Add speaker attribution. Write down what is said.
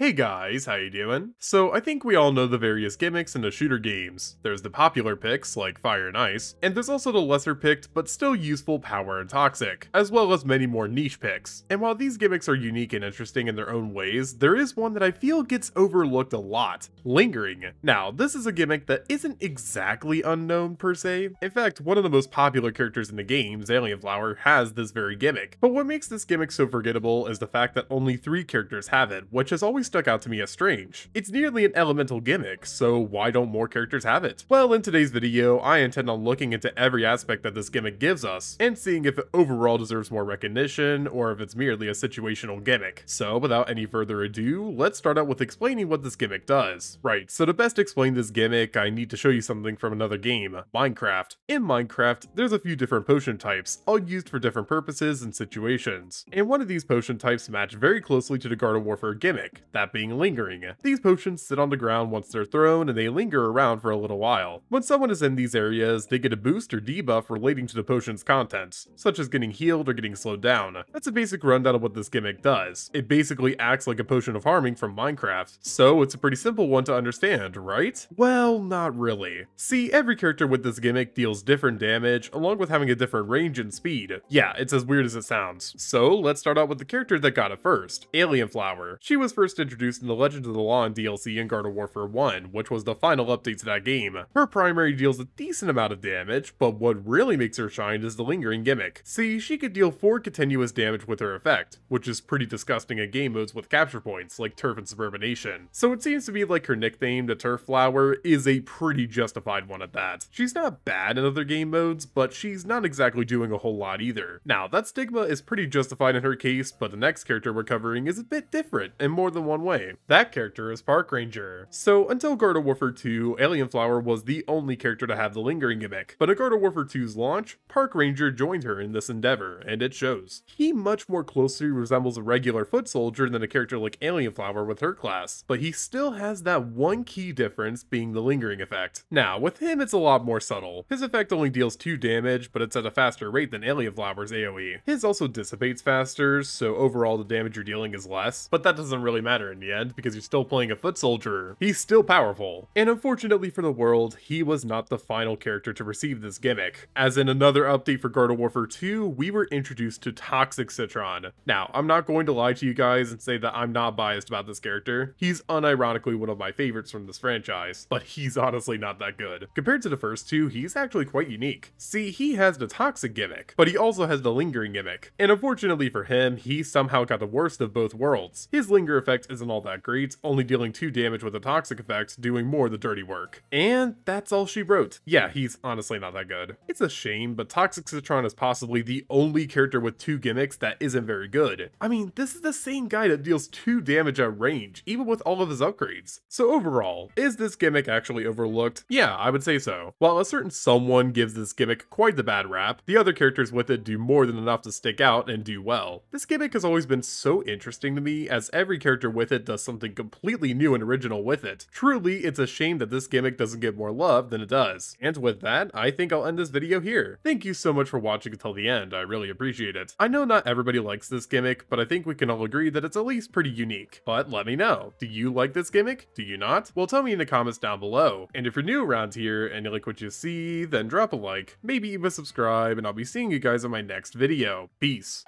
Speaker 1: Hey guys, how you doing? So I think we all know the various gimmicks in the shooter games. There's the popular picks like Fire and Ice, and there's also the lesser picked but still useful Power and Toxic, as well as many more niche picks. And while these gimmicks are unique and interesting in their own ways, there is one that I feel gets overlooked a lot: Lingering. Now, this is a gimmick that isn't exactly unknown per se. In fact, one of the most popular characters in the games, Alien Flower, has this very gimmick. But what makes this gimmick so forgettable is the fact that only 3 characters have it, which has always stuck out to me as strange. It's nearly an elemental gimmick, so why don't more characters have it? Well, in today's video, I intend on looking into every aspect that this gimmick gives us, and seeing if it overall deserves more recognition, or if it's merely a situational gimmick. So without any further ado, let's start out with explaining what this gimmick does. Right, so to best explain this gimmick, I need to show you something from another game, Minecraft. In Minecraft, there's a few different potion types, all used for different purposes and situations. And one of these potion types match very closely to the Garden Warfare gimmick, that being Lingering. These potions sit on the ground once they're thrown and they linger around for a little while. When someone is in these areas, they get a boost or debuff relating to the potion's contents, such as getting healed or getting slowed down. That's a basic rundown of what this gimmick does. It basically acts like a potion of harming from Minecraft, so it's a pretty simple one to understand, right? Well, not really. See, every character with this gimmick deals different damage, along with having a different range and speed. Yeah, it's as weird as it sounds. So let's start out with the character that got it first, Alien Flower. She was first introduced in the Legend of the Lawn DLC in Garden Warfare 1, which was the final update to that game. Her primary deals a decent amount of damage, but what really makes her shine is the Lingering gimmick. See, she could deal 4 continuous damage with her effect, which is pretty disgusting in game modes with capture points, like Turf and Suburbanation. So it seems to be like her nickname, the Turf Flower, is a pretty justified one at that. She's not bad in other game modes, but she's not exactly doing a whole lot either. Now, that stigma is pretty justified in her case, but the next character we're covering is a bit different in more than one way. That character is Park Ranger. So until Garden Warfare 2, Alien Flower was the only character to have the Lingering gimmick, but at Garden Warfare 2's launch, Park Ranger joined her in this endeavor, and it shows. He much more closely resembles a regular foot soldier than a character like Alien Flower with her class, but he still has that one key difference being the Lingering effect. Now, with him it's a lot more subtle. His effect only deals 2 damage, but it's at a faster rate than Alien Flower's AoE. His also dissipates faster, so overall the damage you're dealing is less, but that doesn't really matter in the end, because you're still playing a foot soldier. He's still powerful. And unfortunately for the world, he was not the final character to receive this gimmick. As in another update for Garden Warfare 2, we were introduced to Toxic Citron. Now, I'm not going to lie to you guys and say that I'm not biased about this character. He's unironically one of my favorites from this franchise, but he's honestly not that good. Compared to the first 2, he's actually quite unique. See, he has the Toxic gimmick, but he also has the Lingering gimmick. And unfortunately for him, he somehow got the worst of both worlds. His Linger effect isn't all that great, only dealing 2 damage with a Toxic effect, doing more of the dirty work. And that's all she wrote. Yeah, he's honestly not that good. It's a shame, but Toxic Citron is possibly the only character with 2 gimmicks that isn't very good. I mean, this is the same guy that deals 2 damage at range, even with all of his upgrades. So overall, is this gimmick actually overlooked? Yeah, I would say so. While a certain someone gives this gimmick quite the bad rap, the other characters with it do more than enough to stick out and do well. This gimmick has always been so interesting to me, as every character with it does something completely new and original with it. Truly, it's a shame that this gimmick doesn't get more love than it does. And with that, I think I'll end this video here. Thank you so much for watching until the end, I really appreciate it. I know not everybody likes this gimmick, but I think we can all agree that it's at least pretty unique. But let me know, do you like this gimmick? Do you not? Well, tell me in the comments down below. And if you're new around here and you like what you see, then drop a like, maybe even subscribe, and I'll be seeing you guys in my next video. Peace.